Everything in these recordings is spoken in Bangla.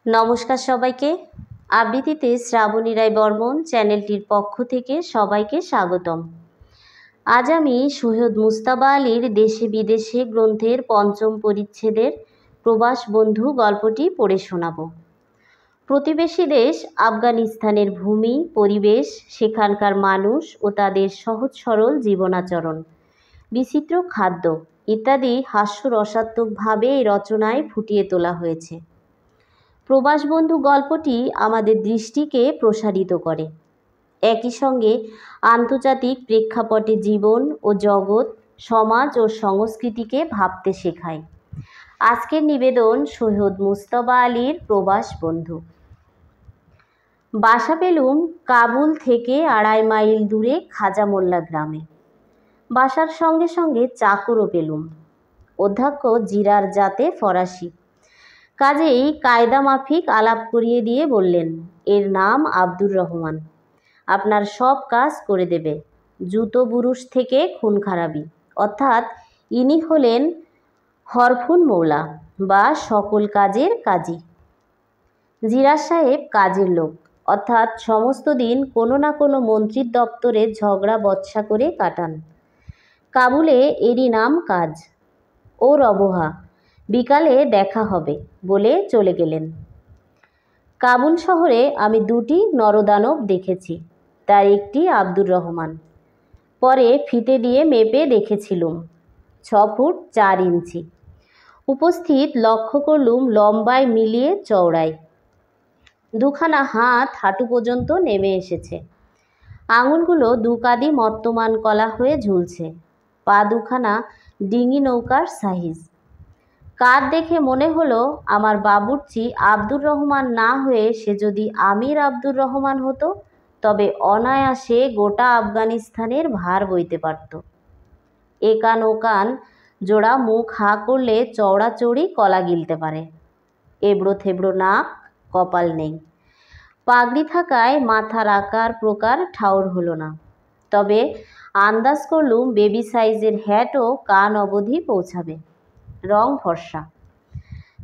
নমস্কার সবাইকে। আবৃত্তিতে শ্রাবণী রায় বর্মন চ্যানেলটির পক্ষ থেকে সবাইকে স্বাগতম। আজ আমি সৈয়দ মুজতবা আলীর দেশে বিদেশে গ্রন্থের পঞ্চম পরিচ্ছেদের প্রবাস বন্ধু গল্পটি পড়ে শোনাব। প্রতিবেশী দেশ আফগানিস্তানের ভূমি, পরিবেশ, সেখানকার মানুষ ও তাদের সহজ সরল জীবনাচরণ, বিচিত্র খাদ্য ইত্যাদি হাস্যরসাত্মকভাবে এই রচনায় ফুটিয়ে তোলা হয়েছে। প্রবাসবন্ধু গল্পটি আমাদের দৃষ্টিকে প্রসারিত করে, একই সঙ্গে আন্তর্জাতিক প্রেক্ষাপটে জীবন ও জগৎ, সমাজ ও সংস্কৃতিকে ভাবতে শেখায়। আজকের নিবেদন সৈয়দ মুজতবা আলীর প্রবাস বন্ধু। বাসা পেলুম কাবুল থেকে 2.5 মাইল দূরে খাজা মোল্লা গ্রামে। বাসার সঙ্গে সঙ্গে চাকরও পেলুম। অধ্যক্ষ জিরার জাতে ফরাসি, কাজেই কায়দা মাফিক আলাপ করিয়ে দিয়ে বললেন, এর নাম আব্দুর রহমান, আপনার সব কাজ করে দেবে, জুতো বুরুশ থেকে খুন খারাপি, অর্থাৎ ইনি হলেন হরফুন মৌলা বা সকল কাজের কাজী। জিরা সাহেব কাজের লোক, অর্থাৎ সমস্ত দিন কোনো না কোনো মন্ত্রীর দপ্তরে ঝগড়া বচসা করে কাটান। কাবুলে এরই নাম কাজ। ওর অবহা, বিকালে দেখা হবে বলে চলে গেলেন। কাবুল শহরে আমি 2টি নরদানব দেখেছি, তার একটি আব্দুর রহমান। পরে ফিতে দিয়ে মেপে দেখেছিলুম 6 ফুট 4 ইঞ্চি। উপস্থিত লক্ষ্য করলুম লম্বায় মিলিয়ে চওড়ায় 2খানা হাত হাঁটু পর্যন্ত নেমে এসেছে। আঙুলগুলো 2 কাঁদি মর্তমান কলা হয়ে ঝুলছে। পা 2খানা ডিঙি নৌকার সাইজ। কার দেখে মনে হলো আমার বাবুর্চি আব্দুর রহমান না হয়ে সে যদি আমির আব্দুর রহমান হতো, তবে অনায়াসে গোটা আফগানিস্তানের ভার বইতে পারত। একান ওকান জোড়া মুখ হাঁ করলে চওড়াচড়ি কলা গিলতে পারে। এবড়ো থেবড়ো নাক, কপাল নেই। পাগড়ি থাকায় মাথার আকার প্রকার ঠাউর হলো না, তবে আন্দাজ করলুম বেবি সাইজের হ্যাটও কান অবধি পৌঁছাবে। রং ফর্সা,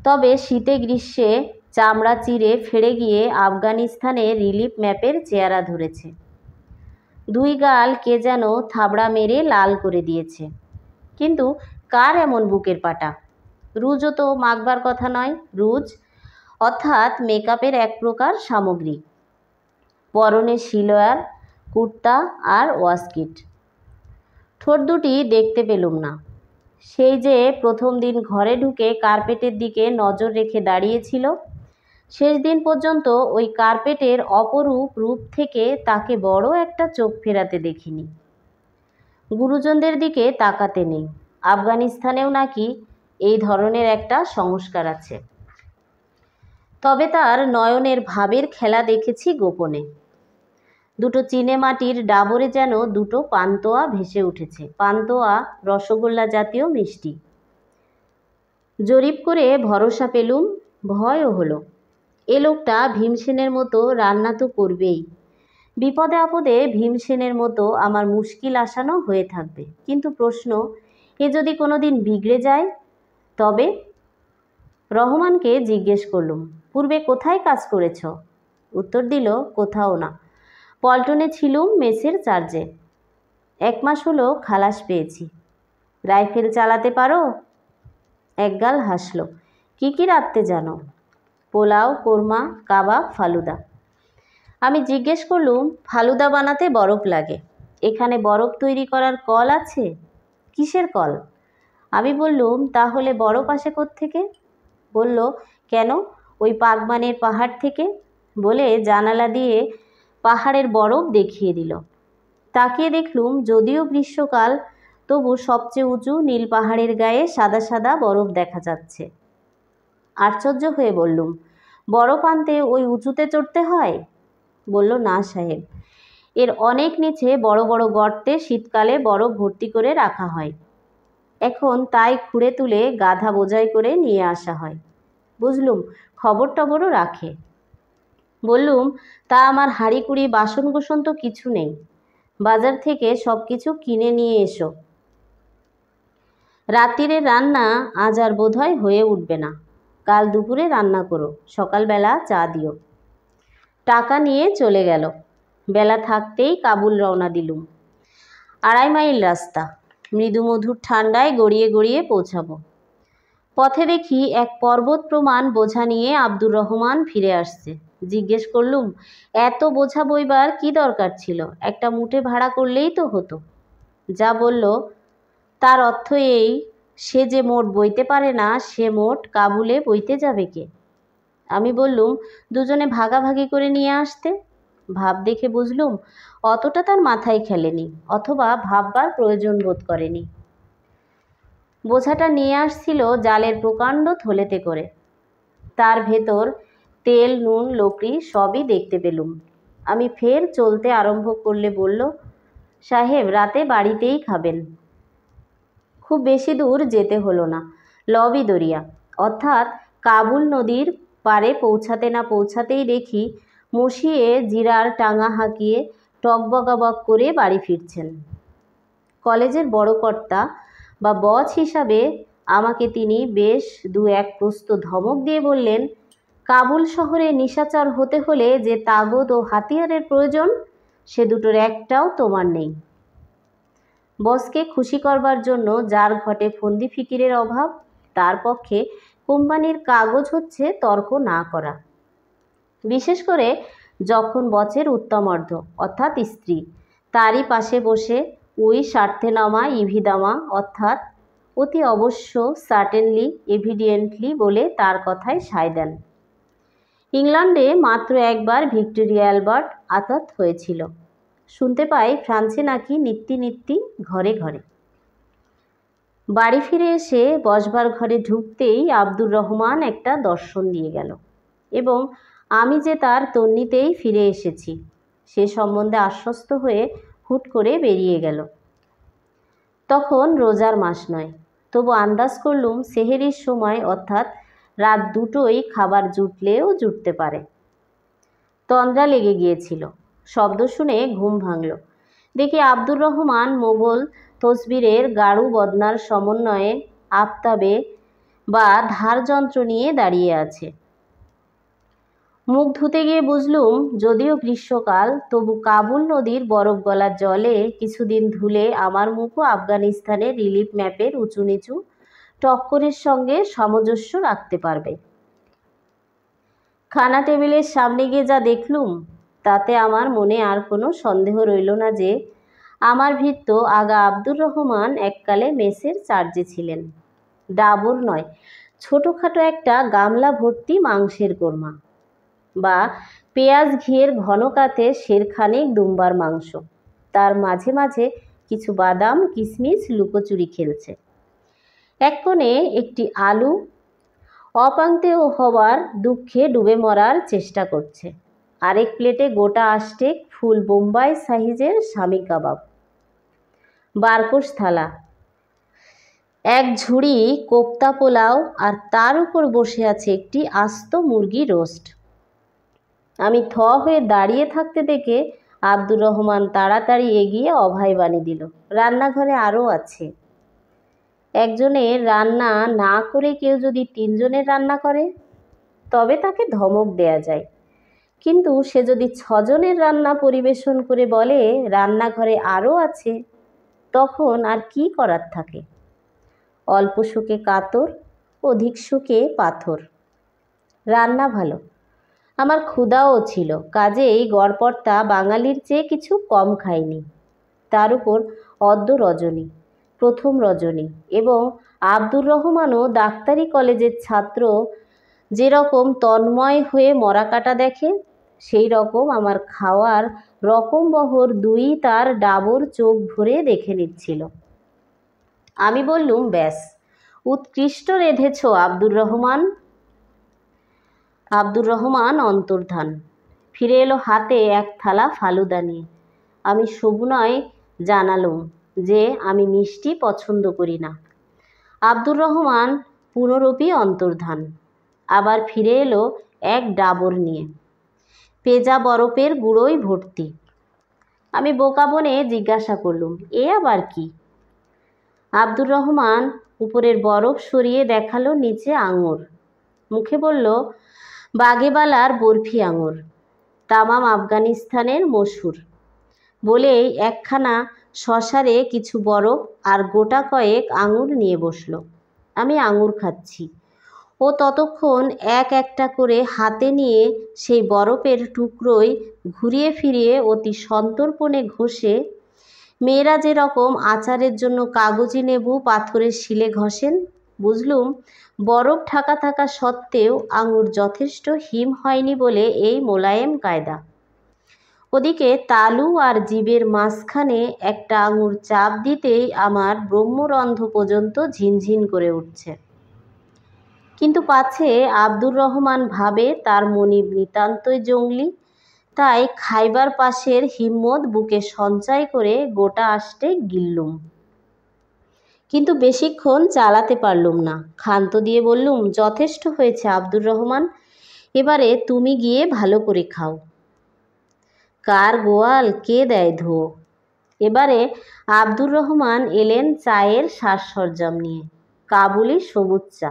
তবে শীতে গ্রীষ্মে চামড়া চিরে ফেড়ে গিয়ে আফগানিস্তানের রিলিফ ম্যাপের চেহারা ধরেছে। 2 গাল কে যেন থাবড়া মেরে লাল করে দিয়েছে। কিন্তু কার এমন বুকের পাটা? রুজও তো মাখবার কথা নয়। রুজ অর্থাৎ মেকআপের এক প্রকার সামগ্রী। পরনে সিলোয়ার, কুর্তা আর ওয়াস্কিট। ঠোঁট দুটি দেখতে পেলুম না। সেই যে প্রথম দিন ঘরে ঢুকে কার্পেটের দিকে নজর রেখে দাঁড়িয়েছিল, শেষ দিন পর্যন্ত ওই কার্পেটের অপরূপ রূপ থেকে তাকে বড় একটা চোখ ফেরাতে দেখিনি। গুরুজনদের দিকে তাকাতে নেই। আফগানিস্তানেও নাকি এই ধরনের একটা সংস্কার আছে। তবে তার নয়নের ভাবের খেলা দেখেছি গোপনে। 2টো চিনে মাটির ডাবরে যেন 2টো পান্তোয়া ভেসে উঠেছে। পান্তোয়া রসগোল্লা জাতীয় মিষ্টি। জরিপ করে ভরসা পেলুম, ভয়ও হলো। এ লোকটা ভীমসেনের মতো রান্না তো করবেই। বিপদে আপদে ভীমসেনের মতো আমার মুশকিল আসানো হয়ে থাকবে। কিন্তু প্রশ্ন, এ যদি কোনো দিন বিগড়ে যায় তবে? রহমানকে জিজ্ঞেস করলুম, পূর্বে কোথায় কাজ করেছ? উত্তর দিল, কোথাও না, পল্টনে ছিলুম মেসের চার্জে। 1 মাস হলো খালাস পেয়েছি। রাইফেল চালাতে পারো? একগাল হাসল। কি কি রাঁধতে জানো? পোলাও, কোরমা, কাবাব, ফালুদা। আমি জিজ্ঞেস করলুম, ফালুদা বানাতে বরফ লাগে, এখানে বরফ তৈরি করার কল আছে? কিসের কল? আমি বললুম, তাহলে বরফ আসে কোত্থেকে? বলল, কেন, ওই পাগমানের পাহাড় থেকে, বলে জানালা দিয়ে পাহাড়ের বরফ দেখিয়ে দিল। তাকিয়ে দেখলুম যদিও গ্রীষ্মকাল, তবু সবচেয়ে উঁচু নীল পাহাড়ের গায়ে সাদা সাদা বরফ দেখা যাচ্ছে। আশ্চর্য হয়ে বললুম, বরফ আনতে ওই উঁচুতে চড়তে হয়? বলল, না সাহেব, এর অনেক নিচে বড় বড় গর্তে শীতকালে বরফ ভর্তি করে রাখা হয়। এখন তাই খুঁড়ে তুলে গাধা বোঝাই করে নিয়ে আসা হয়। বুঝলুম, খবর টবরও রাখে। বললুম, তা আমার হাঁড়ি কুড়ি বাসন কোসন তো কিছু নেই, বাজার থেকে সব কিছু কিনে নিয়ে এসো। রাত্রিরের রান্না আজ আর বোধহয় হয়ে উঠবে না, কাল দুপুরে রান্না করো, সকালবেলা চা দিও। টাকা নিয়ে চলে গেল। বেলা থাকতেই কাবুল রওনা দিলুম। 2.5 মাইল রাস্তা, মৃদু মধুর ঠান্ডায় গড়িয়ে গড়িয়ে পৌঁছাবো। পথে দেখি এক পর্বত প্রমাণ বোঝা নিয়ে আব্দুর রহমান ফিরে আসছে। জিজ্ঞেস করলুম, এত বোঝা বইবার কি দরকার ছিল? একটা মুঠে ভাড়া করলেই তো হতো। যা বলল তার অর্থ এই, সে যে মোট বইতে পারে না, সে মোট কাবুলে বইতে যাবে কে? আমি বললুম, দুজনে ভাগাভাগি করে নিয়ে আসতে। ভাব দেখে বুঝলুম অতটা তার মাথায় খেলেনি, অথবা ভাববার প্রয়োজন বোধ করেনি। বোঝাটা নিয়ে আসছিল জালের প্রকাণ্ড থলেতে করে। তার ভেতর তেল, নুন, লকড়ি সবই দেখতে পেলুম। আমি ফের চলতে আরম্ভ করলে বলল, সাহেব, রাতে বাড়িতেই খাবেন। খুব বেশি দূর যেতে হলো না। লবি দরিয়া, অর্থাৎ কাবুল নদীর পারে পৌঁছাতে না পৌঁছাতেই দেখি মশিয়ে জিরার টাঙা হাঁকিয়ে টকবগাবগ করে বাড়ি ফিরছেন। কলেজের বড় কর্তা বা বস হিসাবে আমাকে তিনি বেশ 2-1 প্রস্ত ধমক দিয়ে বললেন, কাবুল শহরে নিশাচর হতে হলে যে তাগদ ও হাতিয়ারের প্রয়োজন, সে দুটোর একটাও তোমার নেই। বসকে খুশি করবার জন্য যার ঘটে ফন্দি ফিকিরের অভাব, তার পক্ষে কোম্পানির কাগজ হচ্ছে তর্ক না করা। বিশেষ করে যখন বসের উত্তমার্ধ অর্থাৎ স্ত্রী তারই পাশে বসে ওই স্বার্থেনামা ইভিদামা অর্থাৎ অতি অবশ্য, সার্টেনলি, এভিডিয়েন্টলি বলে তার কথায় সায় দেন। ইংল্যান্ডে মাত্র একবার ভিক্টোরিয়া অ্যালবার্ট আতাত হয়েছিল। শুনতে পাই ফ্রান্সে নাকি নিত্যি নিত্যি ঘরে ঘরে। বাড়ি ফিরে এসে বসবার ঘরে ঢুকতেই আব্দুর রহমান একটা দর্শন দিয়ে গেল, এবং আমি যে তার তন্নিতেই ফিরে এসেছি সে সম্বন্ধে আশ্বস্ত হয়ে হুট করে বেরিয়ে গেল। তখন রোজার মাস নয়, তবু আন্দাজ করলুম সেহেরির সময় অর্থাৎ রাত 2টোয় খাবার জুটলেও জুটতে পারে। তন্দ্রা লেগে গিয়েছিল। শব্দ শুনে ঘুম ভাঙল। দেখি আব্দুর রহমান মোগল তসবিরের গাড়ু বদনার সমন্বয়ে আফতাবে বা ধারযন্ত্র নিয়ে দাঁড়িয়ে আছে। মুখ ধুতে গিয়ে বুঝলুম যদিও গ্রীষ্মকাল, তবু কাবুল নদীর বরফ গলার জলে কিছুদিন ধুলে আমার মুখও আফগানিস্তানের রিলিফ ম্যাপের উঁচু নিচু টক্করের সঙ্গে সামঞ্জস্য রাখতে পারবে। খানা টেবিলের সামনে গিয়ে যা দেখলুম তাতে আমার মনে আর কোনো সন্দেহ রইল না যে আমার ভৃত্য আগা আব্দুর রহমান এককালে মেসের চার্জে ছিলেন। ডাবর নয়, ছোটোখাটো একটা গামলা ভর্তি মাংসের কোরমা, বা পেঁয়াজ ঘিয়ের ঘন কাতে শেরখানেক দুম্বার মাংস, তার মাঝে মাঝে কিছু বাদাম কিশমিশ লুকোচুরি খেলছে। এক কোণে একটি আলু অপাংতেয় হওয়ার দুঃখে ডুবে মরার চেষ্টা করছে। আরেক প্লেটে গোটা আষ্টেক ফুল বোম্বাই সাইজের স্বামী কাবাব, বারকোশ থালা, এক ঝুড়ি কোপ্তা পোলাও, আর তার উপর বসে আছে একটি আস্ত মুরগি রোস্ট। আমি থ হয়ে দাঁড়িয়ে থাকতে দেখে আব্দুর রহমান তাড়াতাড়ি এগিয়ে অভয় বাণী দিল, রান্নাঘরে আরও আছে। একজনের রান্না না করে কেউ যদি 3 জনের রান্না করে তবে তাকে ধমক দেয়া যায়, কিন্তু সে যদি 6 জনের রান্না পরিবেশন করে বলে রান্নাঘরে আরও আছে, তখন আর কি করার থাকে? অল্প সুখে কাতর, অধিক সুখে পাথর। রান্না ভালো, আমার ক্ষুধাও ছিল, কাজেই গড়পড়তা বাঙালির চেয়ে কিছু কম খাইনি। তার উপর অদ্য রজনী, প্রথম রজনী, এবং আব্দুর রহমানও ডাক্তারি কলেজের ছাত্র যেরকম তন্ময় হয়ে মরা কাটা দেখে, সেই রকম আমার খাওয়ার রকম বহর দুই তার ডাবর চোখ ভরে দেখে নিচ্ছিল। আমি বললুম, ব্যাস, উৎকৃষ্ট রেঁধেছ আব্দুর রহমান। আব্দুর রহমান অন্তর্ধান। ফিরে এলো হাতে এক থালা ফালুদা নিয়ে। আমি সবিনয় জানালুম যে আমি মিষ্টি পছন্দ করি না। আব্দুর রহমান পুনরপি অন্তর্ধান। আবার ফিরে এলো এক ডাবর নিয়ে, পেঁজা বরফের গুঁড়োয় ভর্তি। আমি বোকা বনে জিজ্ঞাসা করলুম, এ আবার কি? আব্দুর রহমান উপরের বরফ সরিয়ে দেখালো নিচে আঙুর। মুখে বলল, বাগেবালার বরফি আঙুর, তামাম আফগানিস্তানের মশহুর। বলেই একখানা শশারে কিছু বরফ আর গোটা কয়েক আঙুর নিয়ে বসল। আমি আঙুর খাচ্ছি। ও ততক্ষণ এক একটা করে হাতে নিয়ে সেই বরফের টুকরোই ঘুরিয়ে ফিরিয়ে অতি সন্তর্পণে ঘষে, মেয়েরা যেরকম আচারের জন্য কাগজি লেবু পাথরের শিলে ঘষেন, বুঝলুম বরফ ঢাকা থাকা সত্ত্বেও আঙুর যথেষ্ট হিম হয়নি বলে এই মোলায়েম কায়দা। ওদিকে তালু আর জিভের মাঝখানে একটা আঙুর চাপ দিতেই আমার ব্রহ্মরন্ধ্র পর্যন্ত ঝিনঝিন করে উঠছে। কিন্তু পাছে আব্দুর রহমান ভাবে তার মনিব নিতান্তই জঙ্গলি, তাই খাইবার পাশের হিম্মত বুকে সঞ্চয় করে গোটা আষ্টে গিললুম। কিন্তু বেশিক্ষণ চালাতে পারলুম না। ক্ষান্ত দিয়ে বললুম, যথেষ্ট হয়েছে আব্দুর রহমান, এবারে তুমি গিয়ে ভালো করে খাও। কার গোয়াল কে দেয় ধুয়ো। এবারে আব্দুর রহমান এলেন চায়ের সাজসরঞ্জাম নিয়ে। কাবুলি সবুজ চা,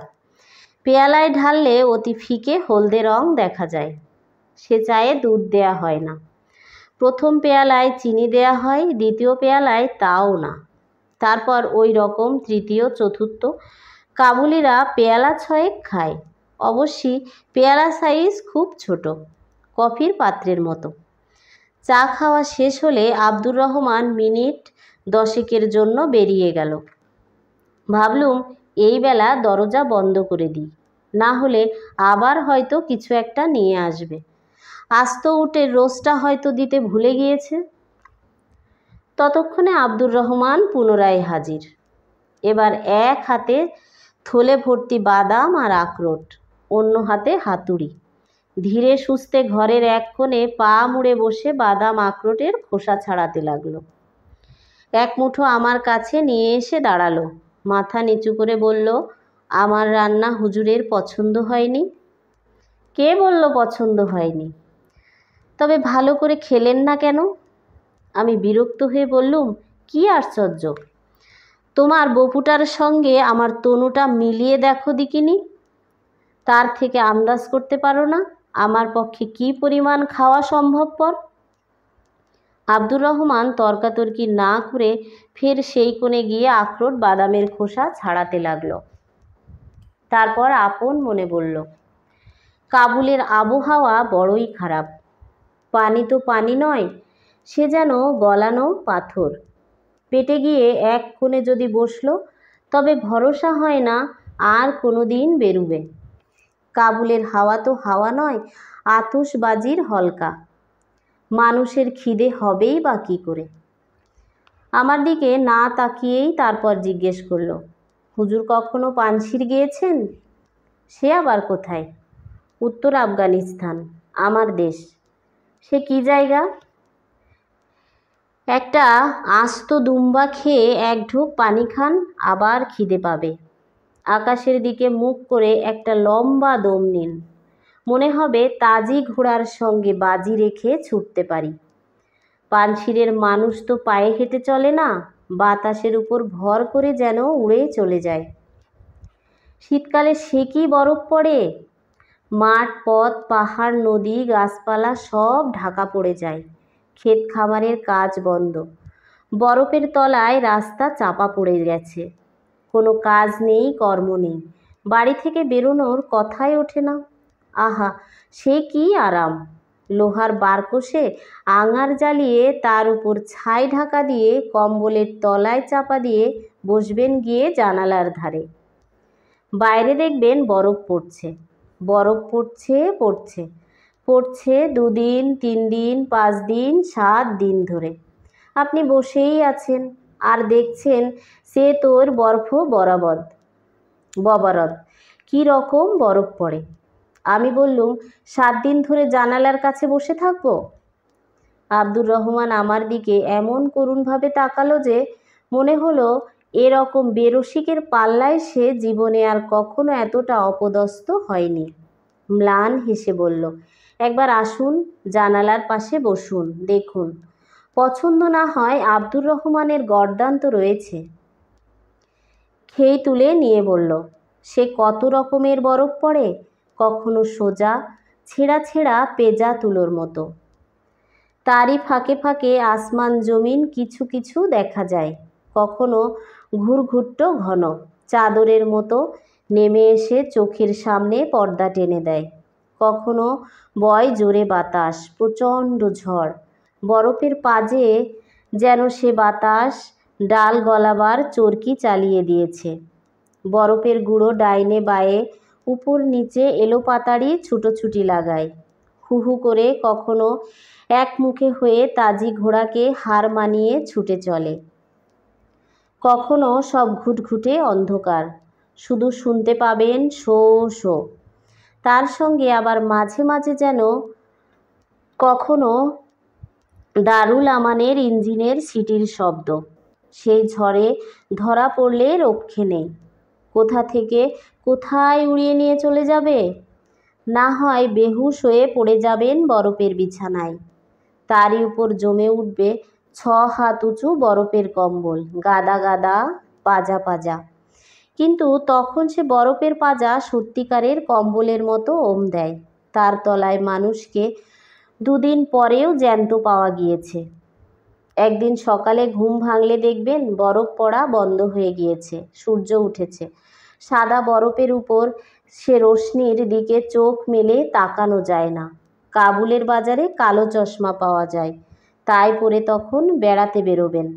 পেয়ালায় ঢাললে অতি ফিকে হলদে রং দেখা যায়। সে চায়ে দুধ দেয়া হয় না। প্রথম পেয়ালায় চিনি দেয়া হয়, দ্বিতীয় পেয়ালায় তাও না, তারপর ওই রকম তৃতীয় চতুর্থ। কাবুলিরা পেয়ালা ছয়েক খায়। অবশ্যই পেয়ালা সাইজ খুব ছোট, কফির পাত্রের মতো। চা খাওয়া শেষ হলে আব্দুর রহমান মিনিট 10 জন্য বেরিয়ে গেল। ভাবলুম এই বেলা দরজা বন্ধ করে দিই, না হলে আবার হয়তো কিছু একটা নিয়ে আসবে। আস্ত উটের রোস্টটা হয়তো দিতে ভুলে গিয়েছে। ততক্ষণে আব্দুর রহমান পুনরায় হাজির। এবার এক হাতে থলে ভর্তি বাদাম আর আখরোট, অন্য হাতে হাতুড়ি। ধীরে সুস্থে ঘরের এক কোণে পা মুড়ে বসে বাদাম আখরোটের খোসা ছাড়াতে লাগলো। এক মুঠো আমার কাছে নিয়ে এসে দাঁড়ালো। মাথা নিচু করে বলল, আমার রান্না হুজুরের পছন্দ হয়নি। কে বলল পছন্দ হয়নি? তবে ভালো করে খেলেন না কেন? আমি বিরক্ত হয়ে বললুম, কি আশ্চর্য, তোমার বপুটার সঙ্গে আমার তনুটা মিলিয়ে দেখো দিকিনি। তার থেকে আন্দাজ করতে পারো না আমার পক্ষে কি পরিমাণ খাওয়া সম্ভবপর? আব্দুর রহমান তর্কাতর্কি না করে ফের সেই কোণে গিয়ে আখরোট বাদামের খোসা ছাড়াতে লাগলো। তারপর আপন মনে বলল, কাবুলের আবহাওয়া বড়ই খারাপ। পানি তো পানি নয়, সে যেন গলানো পাথর। পেটে গিয়ে এক কোণে যদি বসলো, তবে ভরসা হয় না আর কোনো দিন বেরুবে। কাবুলের হাওয়া তো হাওয়া নয়, আতশবাজির হলকা। মানুষের খিদে হবেই বা কী করে? আমার দিকে না তাকিয়েই তারপর জিজ্ঞেস করলো, হুজুর কখনো পানশির গিয়েছেন? সে আবার কোথায়? উত্তর আফগানিস্তান, আমার দেশ। সে কি জায়গা? একটা আস্ত দুম্বা খেয়ে এক ঢোক পানি খান, আবার খিদে পাবে। আকাশের দিকে মুখ করে একটা লম্বা দম নিন, মনে হবে তাজি ঘোড়ার সঙ্গে বাজি রেখে ছুটতে পারি। পানশিরের মানুষ তো পায়ে হেঁটে চলে না, বাতাসের উপর ভর করে যেন উড়ে চলে যায়। শীতকালে সে কি বরফ পড়ে! মাঠ পথ পাহাড় নদী গাছপালা সব ঢাকা পড়ে যায়। ক্ষেত খামারের কাজ বন্ধ। বরফের তলায় রাস্তা চাপা পড়ে গেছে। কোনো কাজ নেই, কর্ম নেই। বাড়ি থেকে বেরোনোর কথাই ওঠে না। আহা, সে কি আরাম! লোহার বারকোষে আঙার জ্বালিয়ে তার উপর ছাই ঢাকা দিয়ে কম্বলের তলায় চাপা দিয়ে বসবেন গিয়ে জানালার ধারে। বাইরে দেখবেন বরফ পড়ছে, বরফ পড়ছে পড়ছে পড়ছে, 2 দিন 3 দিন 5 দিন 7 দিন ধরে। আপনি বসেই আছেন আর দেখছেন সে তোর বরফ ববরদ কী রকম বরফ পড়ে। আমি বললুম, 7 দিন ধরে জানালার কাছে বসে থাকবো? আব্দুর রহমান আমার দিকে এমন করুণভাবে তাকালো যে মনে হলো এরকম বেরসিকের পাল্লায় সে জীবনে আর কখনো এতটা অপদস্থ হয়নি। ম্লান হেসে বলল, একবার আসুন, জানালার পাশে বসুন, দেখুন। পছন্দ না হয় আব্দুর রহমানের গর্দান তো রয়েছে। খেই তুলে নিয়ে বলল, সে কত রকমের বরফ পড়ে, কখনো সোজা ছেঁড়া ছেঁড়া পেঁজা তুলোর মতো। তারই ফাঁকে ফাঁকে আসমান জমিন কিছু কিছু দেখা যায়, কখনো ঘুরঘুট্ট ঘন চাদরের মতো নেমে এসে চোখের সামনে পর্দা টেনে দেয়। কখনো বয় জোরে বাতাস, প্রচণ্ড ঝড়, বরফের পাজে যেন সে বাতাস ডাল গলাবার চরকি চালিয়ে দিয়েছে। বরফের গুঁড়ো ডাইনে বায়ে উপর নিচে এলোপাতাড়ি ছুটোছুটি লাগায়। হু হু করে কখনো একমুখে হয়ে তাজি ঘোড়াকে হার মানিয়ে ছুটে চলে। কখনো সব ঘুটঘুটে অন্ধকার, শুধু শুনতে পাবেন শো শো। তার সঙ্গে আবার মাঝে মাঝে যেন কখনো দারুল আমানের ইঞ্জিনের সিটির শব্দ। সেই ঝড়ে ধরা পড়লে রক্ষে নেই, কোথা থেকে কোথায় উড়িয়ে নিয়ে চলে যাবে। না হয় বেহুশ হয়ে পড়ে যাবেন বরফের বিছানায়, তারই উপর জমে উঠবে 6 হাত উঁচু বরফের কম্বল, গাদা গাদা, পাজা পাজা। কিন্তু তখন সে বরফের পাজা সত্যিকারের কম্বলের মতো ওম দেয়। তার তলায় মানুষকে 2 দিন পরেও জ্যান্ত পাওয়া গিয়েছে। একদিন সকালে ঘুম ভাঙলে দেখবেন বরফ পড়া বন্ধ হয়ে গিয়েছে, সূর্য উঠেছে। সাদা বরফের উপর সে রোশনির দিকে চোখ মেলে তাকানো যায় না। কাবুলের বাজারে কালো চশমা পাওয়া যায়, তাই পরে তখন বেড়াতে বেরোবেন।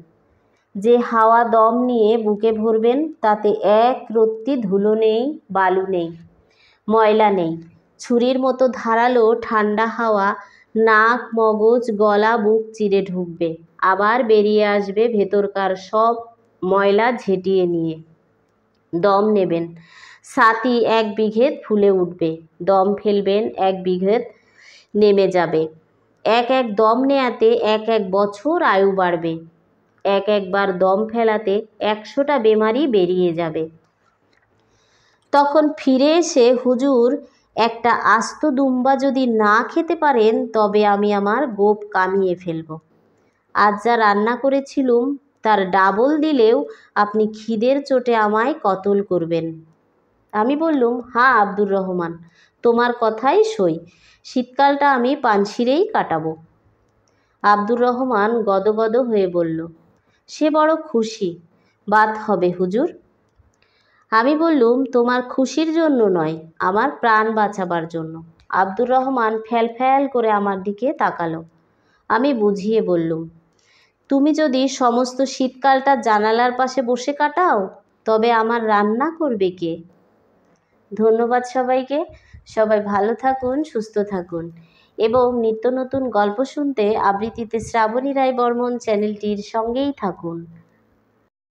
যে হাওয়া দম নিয়ে বুকে ভরবেন, তাতে এক রত্তি ধুলো নেই, বালু নেই, ময়লা নেই। ছুরির মতো ধারালো ঠান্ডা হাওয়া নাক, মগজ, গলা, বুক চিরে ঢুকবে, আবার বেরিয়ে আসবে ভেতরকার সব ময়লা ঝেঁটিয়ে নিয়ে। দম নেবেন, ছাতি 1 বিঘেত ফুলে উঠবে। দম ফেলবেন, 1 বিঘেত নেমে যাবে। এক এক দম নেয়াতে 1 বছর আয়ু বাড়বে। একবার দম ফেলাতে 100টা বেমারি বেরিয়ে যাবে। তখন ফিরে এসে হুজুর একটা আস্ত দুম্বা যদি না খেতে পারেন, তবে আমি আমার গোঁফ কামিয়ে ফেলব। আজ যা রান্না করেছিলুম তার ডাবল দিলেও আপনি খিদের চোটে আমায় কতল করবেন। আমি বললুম, হ্যাঁ আব্দুর রহমান, তোমার কথাই সই, শীতকালটা আমি পানশিরেই কাটাবো। আব্দুর রহমান গদগদ হয়ে বলল, সে বড় খুশি, বাত হবে হুজুর। আমি বললুম, তোমার খুশির জন্য নয়, আমার প্রাণ বাঁচাবার জন্য। আব্দুর রহমান ফ্যাল ফ্যাল করে আমার দিকে তাকালো। আমি বুঝিয়ে বললুম, তুমি যদি সমস্ত শীতকালটা জানালার পাশে বসে কাটাও, তবে আমার রান্না করবে কে? ধন্যবাদ সবাইকে। সবাই ভালো থাকুন, সুস্থ থাকুন এবং নিত্য নতুন গল্প শুনতে আবৃত্তিতে শ্রাবণী রায় বর্মন চ্যানেলটির সঙ্গেই থাকুন।